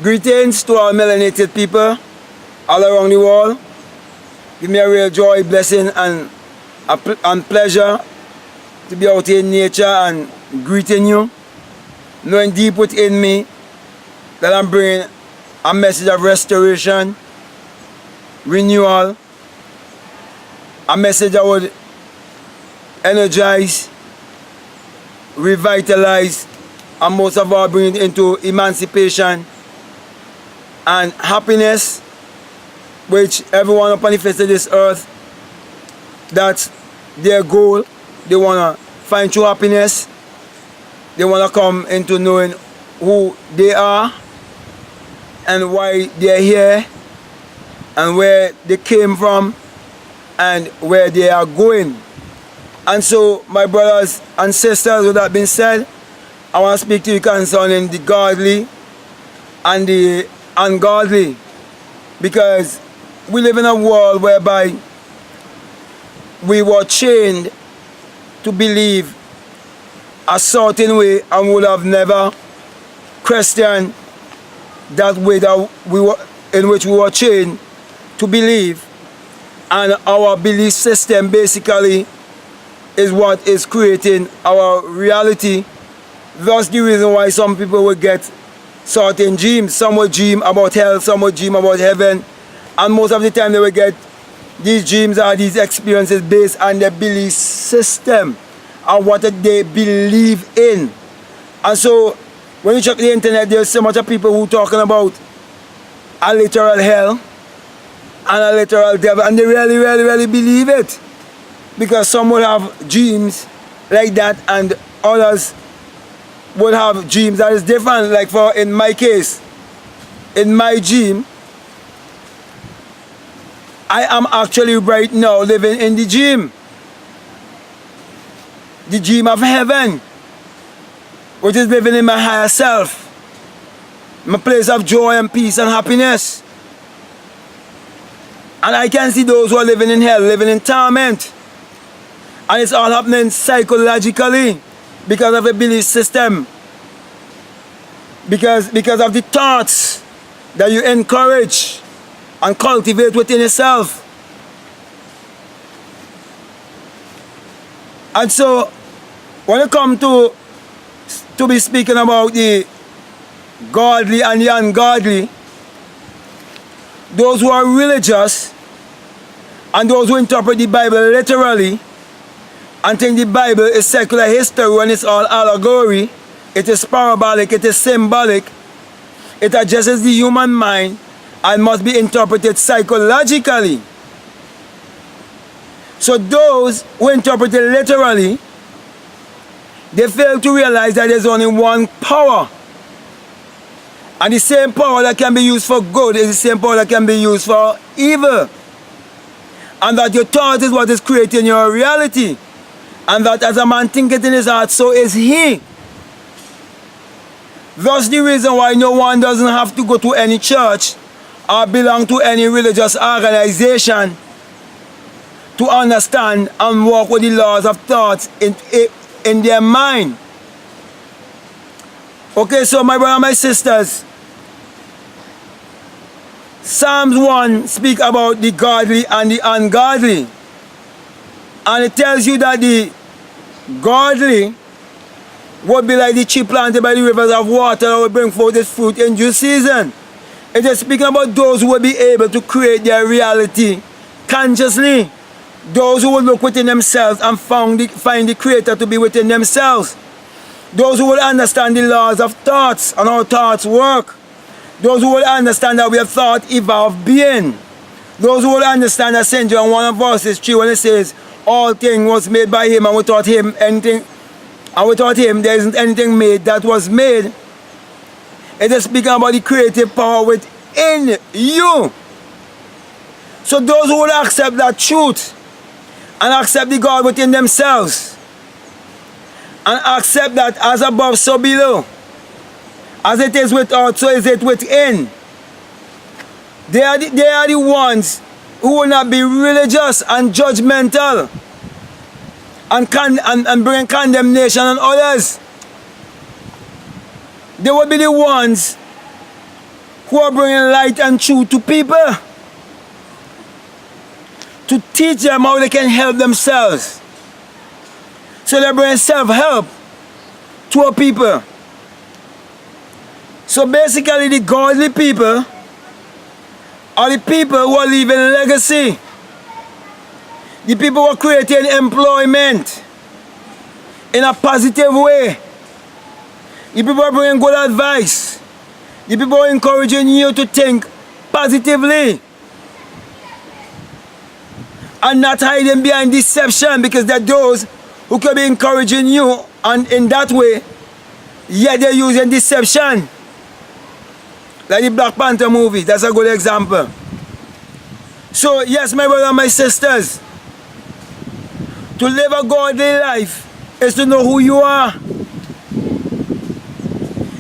Greetings to our melanated people all around the world. Give me a real joy, blessing, and pleasure to be out here in nature and greeting you, knowing deep within me that I'm bringing a message of restoration, renewal, a message that would energize, revitalize, and most of all bring it into emancipation and happiness, which everyone upon the face of this earth, that's their goal. They want to find true happiness. They want to come into knowing who they are and why they're here and where they came from and where they are going. And so, my brothers and sisters, with that being said, I want to speak to you concerning the godly and the ungodly, because we live in a world whereby we were chained to believe a certain way and would have never questioned that way that in which we were chained to believe. And our belief system basically is what is creating our reality. That's the reason why some people will get certain dreams. Some will dream about hell, some will dream about heaven, and most of the time they will get these dreams or these experiences based on their belief system and what they believe in. And so when you check the internet, there's so much of people who talking about a literal hell and a literal devil, and they really believe it, because some will have dreams like that and others would have dreams that is different. Like in my case, in my dream, I am actually right now living in the dream of heaven, which is living in my higher self, my place of joy and peace and happiness. And I can see those who are living in hell, living in torment, and it's all happening psychologically because of a belief system, because of the thoughts that you encourage and cultivate within yourself. And so when you come to be speaking about the godly and the ungodly, those who are religious and those who interpret the Bible literally and think the Bible is secular history when it's all allegory, it is parabolic, it is symbolic, it addresses the human mind and must be interpreted psychologically. So those who interpret it literally, they fail to realize that there's only one power. And the same power that can be used for good is the same power that can be used for evil. And that your thought is what is creating your reality. And that as a man thinketh in his heart, so is he. That's the reason why no one doesn't have to go to any church or belong to any religious organization to understand and walk with the laws of thoughts in their mind. Okay, so my brothers and my sisters, Psalms 1 speak about the godly and the ungodly. And it tells you that the godly would be like the tree planted by the rivers of water that will bring forth its fruit in due season. It is speaking about those who will be able to create their reality consciously. Those who will look within themselves and find the Creator to be within themselves. Those who will understand the laws of thoughts and how thoughts work. Those who will understand that we are thought evolved being. Those who will understand that St. John 1 verses 3 when it says, all things was made by him, and without him there isn't anything made that was made. It is speaking about the creative power within you. So those who will accept that truth and accept the God within themselves and accept that as above so below, as it is without so is it within, they are the ones who will not be religious and judgmental and bring condemnation on others. They will be the ones who are bringing light and truth to people, to teach them how they can help themselves. So they bring self-help to our people. So basically the godly people are the people who are leaving legacy. The people who are creating employment in a positive way. The people who are bringing good advice. The people who are encouraging you to think positively and not hiding behind deception, because they're those who can be encouraging you, and in that way, yet they're using deception. Like the Black Panther movie, that's a good example. So yes, my brothers and my sisters, to live a godly life is to know who you are.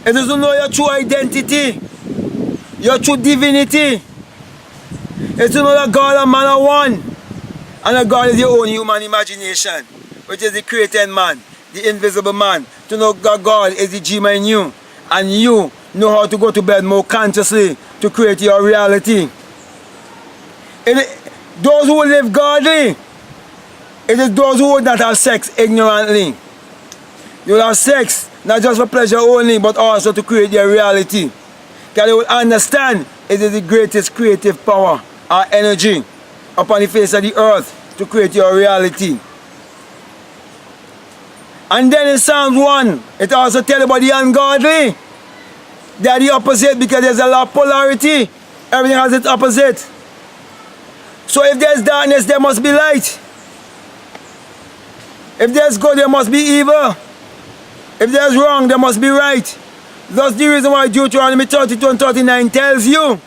It is to know your true identity, your true divinity. It's to know that God and man are one, and that God is your own human imagination, which is the created man, the invisible man. To know that God is the dreamer in you, and you know how to go to bed more consciously to create your reality. Those who live godly, it is those who would not have sex ignorantly. You will have sex not just for pleasure only, but also to create your reality. Because they will understand it is the greatest creative power or energy upon the face of the earth to create your reality. And then in Psalms 1, it also tells about the ungodly. They are the opposite, because there's a lot of polarity. Everything has its opposite. So if there's darkness, there must be light. If there's good, there must be evil. If there's wrong, there must be right. That's the reason why Deuteronomy 32 and 39 tells you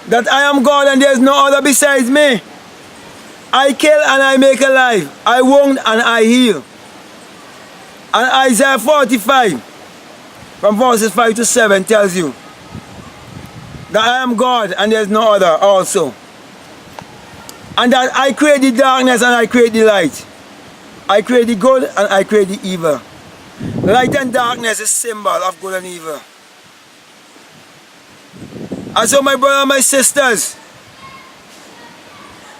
that I am God and there is no other besides me. I kill and I make alive. I wound and I heal. And Isaiah 45 from verses 5 to 7 tells you that I am God and there is no other also. And that I create the darkness and I create the light. I create the good and I create the evil. Light and darkness is symbol of good and evil. And so my brothers and my sisters,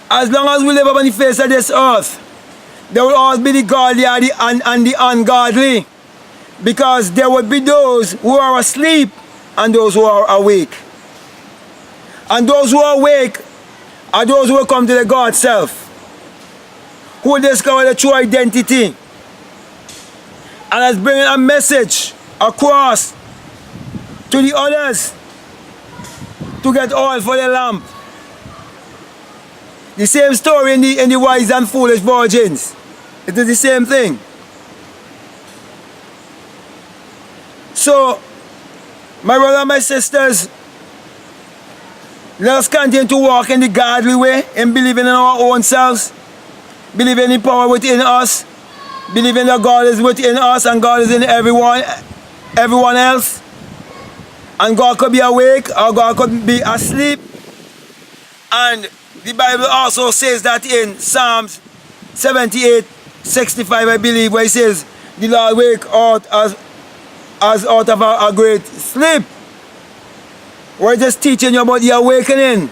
as long as we live upon the face of this earth, there will always be the godly and the ungodly. Because there will be those who are asleep and those who are awake. And those who are awake are those who will come to the God self, who will discover the true identity, and is bringing a message across to the others to get oil for the lamp. The same story in the wise and foolish virgins. It is the same thing. So, my brothers and my sisters, let us continue to walk in the godly way and believing in our own selves, believing in the power within us, believing that God is within us and God is in everyone else. And God could be awake or God could be asleep. And the Bible also says that in Psalms 78:65, I believe, where it says, the Lord wake out as out of a great sleep. We're just teaching you about the awakening.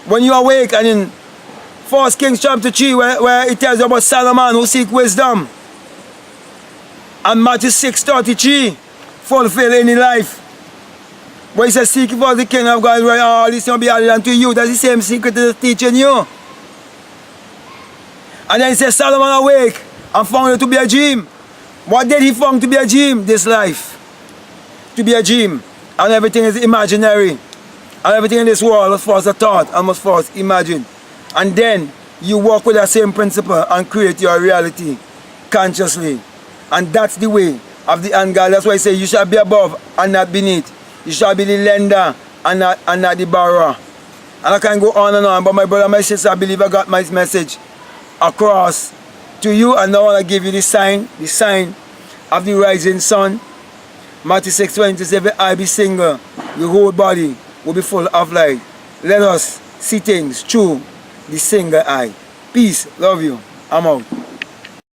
When you awake, and in 1 Kings chapter 3, where it tells you about Solomon who seek wisdom. And Matthew 6:33, fulfill any life. Where he says, seek for the kingdom of God, right? All this will be added unto you. That's the same secret that is teaching you. And then he says, Solomon awake and found it to be a dream. What did he find to be a dream? This life. To be a dream. And everything is imaginary. And everything in this world was first a thought and was first imagined. And then you walk with that same principle and create your reality consciously. And that's the way of the ungodly. That's why I say you shall be above and not beneath. You shall be the lender and not the borrower. And I can go on and on, but my brother and my sister, I believe I got my message across to you. And now I want to give you the sign of the rising sun. Matthew 6:20 says, if I be single, your whole body will be full of light. Let us see things through the single eye. Peace. Love you. I'm out.